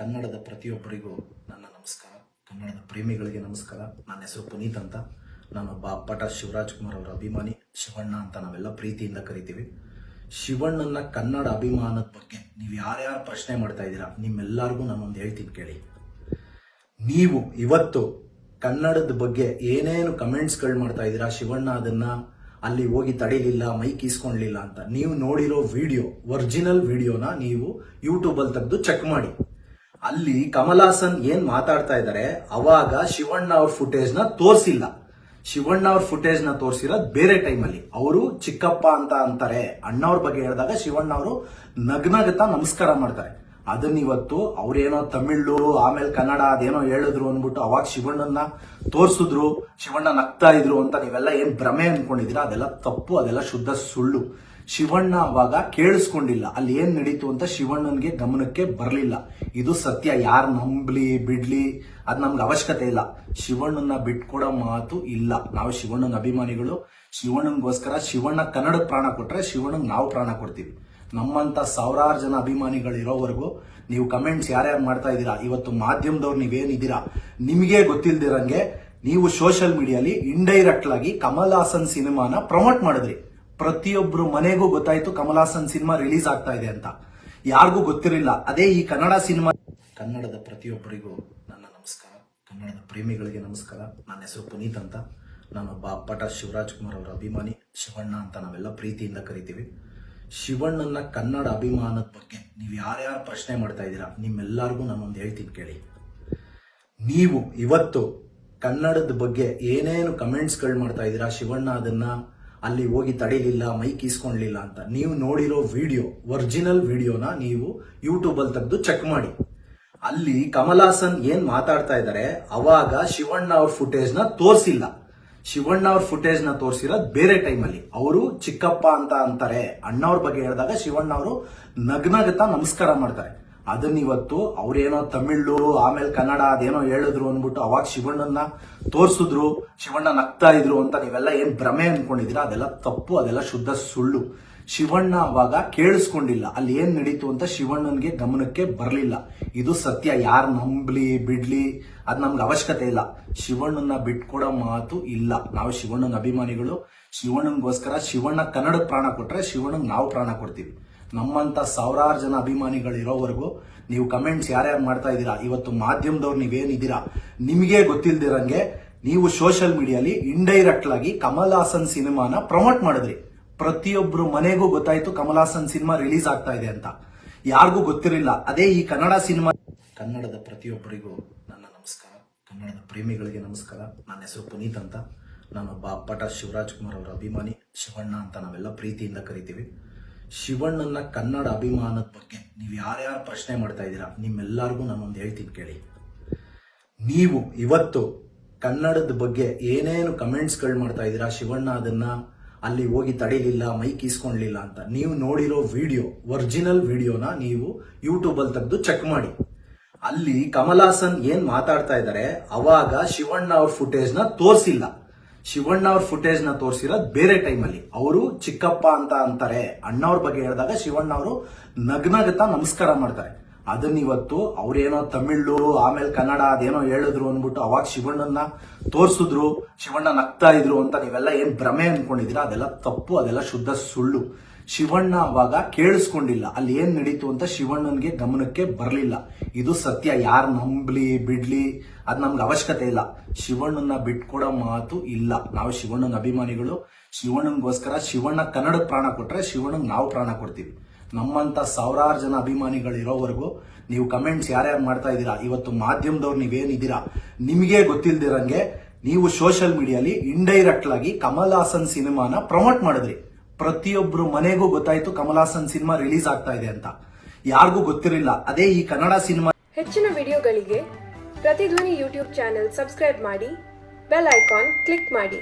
ಕನ್ನಡದ ಪ್ರತಿಯೊಬ್ಬರಿಗೂ ನನ್ನ ನಮಸ್ಕಾರ. ಕನ್ನಡದ ಪ್ರೇಮಿಗಳಿಗೆ ನಮಸ್ಕಾರ. ನನ್ನ ಹೆಸರು ಪುನೀತ್ ಅಂತ. ನಾನೊಬ್ಬ ಅಪ್ಪಟ ಶಿವರಾಜ್ ಕುಮಾರ್ ಅವರ ಅಭಿಮಾನಿ. ಶಿವಣ್ಣ ಅಂತ ನಾವೆಲ್ಲ ಪ್ರೀತಿಯಿಂದ ಕರಿತೀವಿ. ಶಿವಣ್ಣನ ಕನ್ನಡ ಅಭಿಮಾನದ ಬಗ್ಗೆ ನೀವು ಯಾರ್ಯಾರು ಪ್ರಶ್ನೆ ಮಾಡ್ತಾ ಇದ್ದೀರಾ, ನಿಮ್ಮೆಲ್ಲರಿಗೂ ನಾನೊಂದು ಹೇಳ್ತೀನಿ ಕೇಳಿ. ನೀವು ಇವತ್ತು ಕನ್ನಡದ ಬಗ್ಗೆ ಏನೇನು ಕಮೆಂಟ್ಸ್ಗಳು ಮಾಡ್ತಾ ಇದ್ದೀರಾ, ಶಿವಣ್ಣ ಅದನ್ನ ಅಲ್ಲಿ ಹೋಗಿ ತಡಿಲಿಲ್ಲ, ಮೈಕ್ ಇಸ್ಕೊಂಡ್ಲಿಲ್ಲ ಅಂತ, ನೀವು ನೋಡಿರೋ ವಿಡಿಯೋ, ಒರಿಜಿನಲ್ ವಿಡಿಯೋನ ನೀವು ಯೂಟ್ಯೂಬ್ ಅಲ್ಲಿ ತೆಗೆದು ಚೆಕ್ ಮಾಡಿ. ಅಲ್ಲಿ ಕಮಲ್ ಹಾಸನ್ ಏನ್ ಮಾತಾಡ್ತಾ ಇದ್ದಾರೆ, ಅವಾಗ ಶಿವಣ್ಣ ಅವ್ರ ಫುಟೇಜ್ ನ ತೋರಿಸಿಲ್ಲ. ಶಿವಣ್ಣ ಅವ್ರ ಫುಟೇಜ್ ನ ತೋರಿಸಿರೋದು ಬೇರೆ ಟೈಮ್ ಅಲ್ಲಿ. ಅವರು ಚಿಕ್ಕಪ್ಪ ಅಂತ ಅಂತಾರೆ. ಅಣ್ಣವ್ರ ಬಗ್ಗೆ ಹೇಳಿದಾಗ ಶಿವಣ್ಣ ಅವರು ನಗ್ನಗತ ನಮಸ್ಕಾರ ಮಾಡ್ತಾರೆ. ಅದನ್ನ ಇವತ್ತು ಅವ್ರೇನೋ ತಮಿಳು ಆಮೇಲೆ ಕನ್ನಡ ಅದೇನೋ ಹೇಳಿದ್ರು ಅಂದ್ಬಿಟ್ಟು ಅವಾಗ ಶಿವಣ್ಣನ ತೋರ್ಸಿದ್ರು, ಶಿವಣ್ಣ ನಗ್ತಾ ಇದ್ರು ಅಂತ ನೀವೆಲ್ಲ ಏನ್ ಭ್ರಮೆ ಅನ್ಕೊಂಡಿದೀರಾ, ಅದೆಲ್ಲ ತಪ್ಪು, ಅದೆಲ್ಲ ಶುದ್ಧ ಸುಳ್ಳು. ಶಿವಣ್ಣ ಅವಾಗ ಕೇಳಿಸ್ಕೊಂಡಿಲ್ಲ, ಅಲ್ಲಿ ಏನ್ ನಡೀತು ಅಂತ ಶಿವಣ್ಣನ್ಗೆ ಗಮನಕ್ಕೆ ಬರಲಿಲ್ಲ. ಇದು ಸತ್ಯ. ಯಾರು ನಂಬ್ಲಿ ಬಿಡ್ಲಿ ಅದ್ ನಮ್ಗೆ ಅವಶ್ಯಕತೆ ಇಲ್ಲ. ಶಿವಣ್ಣನ ಬಿಟ್ಕೊಡೋ ಮಾತು ಇಲ್ಲ. ನಾವು ಶಿವಣ್ಣನ ಅಭಿಮಾನಿಗಳು. ಶಿವಣ್ಣನ್ಗೋಸ್ಕರ ಶಿವಣ್ಣ ಕನ್ನಡಕ್ಕೆ ಪ್ರಾಣ ಕೊಟ್ರೆ ಶಿವಣ್ಣಂಗ್ ನಾವು ಪ್ರಾಣ ಕೊಡ್ತೀವಿ. ನಮ್ಮಂತ ಸಾವಿರಾರು ಜನ ಅಭಿಮಾನಿಗಳಿರೋವರೆಗೂ ನೀವು ಕಮೆಂಟ್ಸ್ ಯಾರ್ಯಾರು ಮಾಡ್ತಾ ಇದ್ದೀರಾ, ಇವತ್ತು ಮಾಧ್ಯಮದವ್ರು ನೀವೇನಿದ್ದೀರಾ, ನಿಮಗೆ ಗೊತ್ತಿಲ್ದಿರಂಗೆ ನೀವು ಸೋಷಿಯಲ್ ಮೀಡಿಯಾಲಿ ಇಂಡೈರೆಕ್ಟ್ ಆಗಿ ಕಮಲ್ ಹಾಸನ್ ಸಿನಿಮಾನ ಪ್ರಮೋಟ್ ಮಾಡಿದ್ರಿ. ಪ್ರತಿಯೊಬ್ರು ಮನೆಗೂ ಗೊತ್ತಾಯ್ತು ಕಮಲ್ ಹಾಸನ್ ಸಿನಿಮಾ ರಿಲೀಸ್ ಆಗ್ತಾ ಇದೆ ಅಂತ. ಯಾರಿಗೂ ಗೊತ್ತಿರಲಿಲ್ಲ. ಅದೇ ಈ ಕನ್ನಡ ಸಿನಿಮಾ. ಕನ್ನಡದ ಪ್ರತಿಯೊಬ್ಬರಿಗೂ ನನ್ನ ನಮಸ್ಕಾರ. ಕನ್ನಡದ ಪ್ರೇಮಿಗಳಿಗೆ ನಮಸ್ಕಾರ. ನನ್ನ ಹೆಸರು ಪುನೀತ್ ಅಂತ. ನಾನೊಬ್ಬ ಅಪ್ಪಟ ಶಿವರಾಜ್ ಕುಮಾರ್ ಅವರ ಅಭಿಮಾನಿ. ಶಿವಣ್ಣ ಅಂತ ನಾವೆಲ್ಲ ಪ್ರೀತಿಯಿಂದ ಕರಿತೀವಿ. ಶಿವಣ್ಣನ ಕನ್ನಡ ಅಭಿಮಾನದ ಬಗ್ಗೆ ನೀವು ಯಾರ್ಯಾರು ಪ್ರಶ್ನೆ ಮಾಡ್ತಾ ಇದ್ದೀರಾ, ನಿಮ್ಮೆಲ್ಲರಿಗೂ ನಾನೊಂದು ಹೇಳ್ತೀನಿ ಕೇಳಿ. ನೀವು ಇವತ್ತು ಕನ್ನಡದ ಬಗ್ಗೆ ಏನೇನು ಕಮೆಂಟ್ಸ್ಗಳು ಮಾಡ್ತಾ ಇದ್ದೀರಾ, ಶಿವಣ್ಣ ಅದನ್ನ ಅಲ್ಲಿ ಹೋಗಿ ತಡಿಲಿಲ್ಲ, ಮೈಕ್ ಇಸ್ಕೊಂಡ್ಲಿಲ್ಲ ಅಂತ, ನೀವು ನೋಡಿರೋ ವಿಡಿಯೋ, ಒರಿಜಿನಲ್ ವಿಡಿಯೋನ ನೀವು ಯೂಟ್ಯೂಬ್ ಅಲ್ಲಿ ತೆಗೆದು ಚೆಕ್ ಮಾಡಿ. ಅಲ್ಲಿ ಕಮಲ್ ಹಾಸನ್ ಏನ್ ಮಾತಾಡ್ತಾ ಇದ್ದಾರೆ, ಅವಾಗ ಶಿವಣ್ಣ ಅವ್ರ ಫುಟೇಜ್ ನ ತೋರಿಸಿಲ್ಲ. ಶಿವಣ್ಣ ಅವ್ರ ಫುಟೇಜ್ ನ ತೋರಿಸಿರೋದು ಬೇರೆ ಟೈಮ್ ಅಲ್ಲಿ. ಅವರು ಚಿಕ್ಕಪ್ಪ ಅಂತ ಅಂತಾರೆ. ಅಣ್ಣವ್ರ ಬಗ್ಗೆ ಹೇಳಿದಾಗ ಶಿವಣ್ಣ ಅವರು ನಗ್ನಗತ ನಮಸ್ಕಾರ ಮಾಡ್ತಾರೆ. ಅದನ್ನ ಇವತ್ತು ಅವ್ರೇನೋ ತಮಿಳು ಆಮೇಲೆ ಕನ್ನಡ ಅದೇನೋ ಹೇಳಿದ್ರು ಅಂದ್ಬಿಟ್ಟು ಅವಾಗ ಶಿವಣ್ಣನ ತೋರಿಸಿದ್ರು, ಶಿವಣ್ಣ ನಗ್ತಾ ಇದ್ರು ಅಂತ ನೀವೆಲ್ಲ ಏನ್ ಭ್ರಮೆ ಅನ್ಕೊಂಡಿದೀರಾ, ಅದೆಲ್ಲ ತಪ್ಪು, ಅದೆಲ್ಲ ಶುದ್ಧ ಸುಳ್ಳು. ಶಿವಣ್ಣ ಅವಾಗ ಕೇಳಿಸ್ಕೊಂಡಿಲ್ಲ, ಅಲ್ಲಿ ಏನ್ ನಡೀತು ಅಂತ ಶಿವಣ್ಣನ್ಗೆ ಗಮನಕ್ಕೆ ಬರಲಿಲ್ಲ. ಇದು ಸತ್ಯ. ಯಾರು ನಂಬ್ಲಿ ಬಿಡ್ಲಿ ಅದ್ ನಮ್ಗೆ ಅವಶ್ಯಕತೆ ಇಲ್ಲ. ಶಿವಣ್ಣನ ಬಿಟ್ಕೊಡೋ ಮಾತು ಇಲ್ಲ. ನಾವು ಶಿವಣ್ಣನ ಅಭಿಮಾನಿಗಳು. ಶಿವಣ್ಣನ್ಗೋಸ್ಕರ ಶಿವಣ್ಣ ಕನ್ನಡಕ್ಕೆ ಪ್ರಾಣ ಕೊಟ್ರೆ ಶಿವಣ್ಣಂಗ್ ನಾವು ಪ್ರಾಣ ಕೊಡ್ತೀವಿ. ನಮ್ಮಂತ ಸಾವಿರಾರು ಜನ ಅಭಿಮಾನಿಗಳಿರೋವರೆಗೂ ನೀವು ಕಮೆಂಟ್ಸ್ ಯಾರ್ಯಾರು ಮಾಡ್ತಾ ಇದ್ದೀರಾ, ಇವತ್ತು ಮಾಧ್ಯಮದವ್ರು ನೀವೇನಿದ್ದೀರಾ, ನಿಮಗೆ ಗೊತ್ತಿಲ್ದಿರಂಗೆ ನೀವು ಸೋಷಿಯಲ್ ಮೀಡಿಯಾಲಿ ಇಂಡೈರೆಕ್ಟ್ ಆಗಿ ಕಮಲ್ ಹಾಸನ್ ಸಿನಿಮಾನ ಪ್ರಮೋಟ್ ಮಾಡಿದ್ರಿ. ಪ್ರತಿಯೊಬ್ರು ಮನೆಗೂ ಗೊತ್ತಾಯ್ತು ಕಮಲ್ ಹಾಸನ್ ಸಿನಿಮಾ ರಿಲೀಸ್ ಆಗ್ತಾ ಇದೆ ಅಂತ. ಯಾರಿಗೂ ಗೊತ್ತಿರಲಿಲ್ಲ. ಅದೇ ಈ ಕನ್ನಡ ಸಿನಿಮಾ. ಕನ್ನಡದ ಪ್ರತಿಯೊಬ್ಬರಿಗೂ ನನ್ನ ನಮಸ್ಕಾರ. ಕನ್ನಡದ ಪ್ರೇಮಿಗಳಿಗೆ ನಮಸ್ಕಾರ. ನನ್ನ ಹೆಸರು ಪುನೀತ್ ಅಂತ. ನಾನೊಬ್ಬ ಅಪ್ಪಟ ಶಿವರಾಜ್ ಕುಮಾರ್ ಅವರ ಅಭಿಮಾನಿ. ಶಿವಣ್ಣ ಅಂತ ನಾವೆಲ್ಲ ಪ್ರೀತಿಯಿಂದ ಕರಿತೀವಿ. ಶಿವಣ್ಣನ ಕನ್ನಡ ಅಭಿಮಾನದ ಬಗ್ಗೆ ನೀವು ಯಾರ್ಯಾರು ಪ್ರಶ್ನೆ ಮಾಡ್ತಾ ಇದ್ದೀರಾ, ನಿಮ್ಮೆಲ್ಲರಿಗೂ ನಾನೊಂದು ಹೇಳ್ತೀನಿ ಕೇಳಿ. ನೀವು ಇವತ್ತು ಕನ್ನಡದ ಬಗ್ಗೆ ಏನೇನು ಕಮೆಂಟ್ಸ್ಗಳು ಮಾಡ್ತಾ ಇದ್ದೀರಾ, ಶಿವಣ್ಣ ಅದನ್ನ ಅಲ್ಲಿ ಹೋಗಿ ತಡಿಲಿಲ್ಲ, ಮೈಕ್ ಇಸ್ಕೊಂಡ್ಲಿಲ್ಲ ಅಂತ, ನೀವು ನೋಡಿರೋ ವಿಡಿಯೋ, ಒರಿಜಿನಲ್ ವಿಡಿಯೋನ ನೀವು ಯೂಟ್ಯೂಬ್ ಅಲ್ಲಿ ತೆಗೆದು ಚೆಕ್ ಮಾಡಿ. ಅಲ್ಲಿ ಕಮಲ್ ಹಾಸನ್ ಏನ್ ಮಾತಾಡ್ತಾ ಇದ್ದಾರೆ, ಅವಾಗ ಶಿವಣ್ಣ ಅವ್ರ ಫುಟೇಜ್ ನ ತೋರಿಸಿಲ್ಲ. ಶಿವಣ್ಣ ಅವ್ರ ಫುಟೇಜ್ ನ ತೋರಿಸಿರೋದು ಬೇರೆ ಟೈಮ್ ಅಲ್ಲಿ. ಅವರು ಚಿಕ್ಕಪ್ಪ ಅಂತ ಅಂತಾರೆ. ಅಣ್ಣವ್ರ ಬಗ್ಗೆ ಹೇಳಿದಾಗ ಶಿವಣ್ಣ ಅವರು ನಗ್ನಗತ ನಮಸ್ಕಾರ ಮಾಡ್ತಾರೆ. ಅದನ್ನ ಇವತ್ತು ಅವ್ರೇನೋ ತಮಿಳು ಆಮೇಲೆ ಕನ್ನಡ ಅದೇನೋ ಹೇಳಿದ್ರು ಅಂದ್ಬಿಟ್ಟು ಅವಾಗ ಶಿವಣ್ಣನ ತೋರಿಸಿದ್ರು, ಶಿವಣ್ಣ ನಗ್ತಾ ಇದ್ರು ಅಂತ ನೀವೆಲ್ಲ ಏನ್ ಭ್ರಮೆ ಅನ್ಕೊಂಡಿದೀರಾ, ಅದೆಲ್ಲ ತಪ್ಪು, ಅದೆಲ್ಲ ಶುದ್ಧ ಸುಳ್ಳು. ಶಿವಣ್ಣ ಅವಾಗ ಕೇಳಿಸ್ಕೊಂಡಿಲ್ಲ, ಅಲ್ಲಿ ಏನ್ ನಡೀತು ಅಂತ ಶಿವಣ್ಣನ್ಗೆ ಗಮನಕ್ಕೆ ಬರಲಿಲ್ಲ. ಇದು ಸತ್ಯ. ಯಾರು ನಂಬ್ಲಿ ಬಿಡ್ಲಿ ಅದ್ ನಮ್ಗೆ ಅವಶ್ಯಕತೆ ಇಲ್ಲ. ಶಿವಣ್ಣನ ಬಿಟ್ಕೊಡೋ ಮಾತು ಇಲ್ಲ. ನಾವು ಶಿವಣ್ಣನ ಅಭಿಮಾನಿಗಳು. ಶಿವಣ್ಣನ್ಗೋಸ್ಕರ ಶಿವಣ್ಣ ಕನ್ನಡಕ್ಕೆ ಪ್ರಾಣ ಕೊಟ್ರೆ ಶಿವಣ್ಣಂಗ್ ನಾವು ಪ್ರಾಣ ಕೊಡ್ತೀವಿ. ನಮ್ಮಂತ ಸಾವಿರಾರು ಜನ ಅಭಿಮಾನಿಗಳಿರೋವರೆಗೂ ನೀವು ಕಮೆಂಟ್ಸ್ ಯಾರ್ಯಾರು ಮಾಡ್ತಾ ಇದ್ದೀರಾ, ಇವತ್ತು ಮಾಧ್ಯಮದವ್ರು ನೀವೇನಿದ್ದೀರಾ, ನಿಮಗೆ ಗೊತ್ತಿಲ್ದಿರಂಗೆ ನೀವು ಸೋಷಿಯಲ್ ಮೀಡಿಯಾಲಿ ಇಂಡೈರೆಕ್ಟ್ ಆಗಿ ಕಮಲ್ ಹಾಸನ್ ಸಿನಿಮಾನ ಪ್ರಮೋಟ್ ಮಾಡಿದ್ರಿ. ಪ್ರತಿಯೊಬ್ರು ಮನೆಗೂ ಗೊತ್ತಾಯ್ತು ಕಮಲ್ ಹಾಸನ್ ಸಿನಿಮಾ ರಿಲೀಸ್ ಆಗ್ತಾ ಇದೆ ಅಂತ. ಯಾರಿಗೂ ಗೊತ್ತಿರಲಿಲ್ಲ. ಅದೇ ಈ ಕನ್ನಡ ಸಿನಿಮಾ. ಹೆಚ್ಚಿನ ವಿಡಿಯೋಗಳಿಗೆ ಪ್ರತಿಧ್ವನಿ ಯೂಟ್ಯೂಬ್ ಚಾನೆಲ್ ಸಬ್ಸ್ಕ್ರೈಬ್ ಮಾಡಿ, ಬೆಲ್ ಐಕಾನ್ ಕ್ಲಿಕ್ ಮಾಡಿ.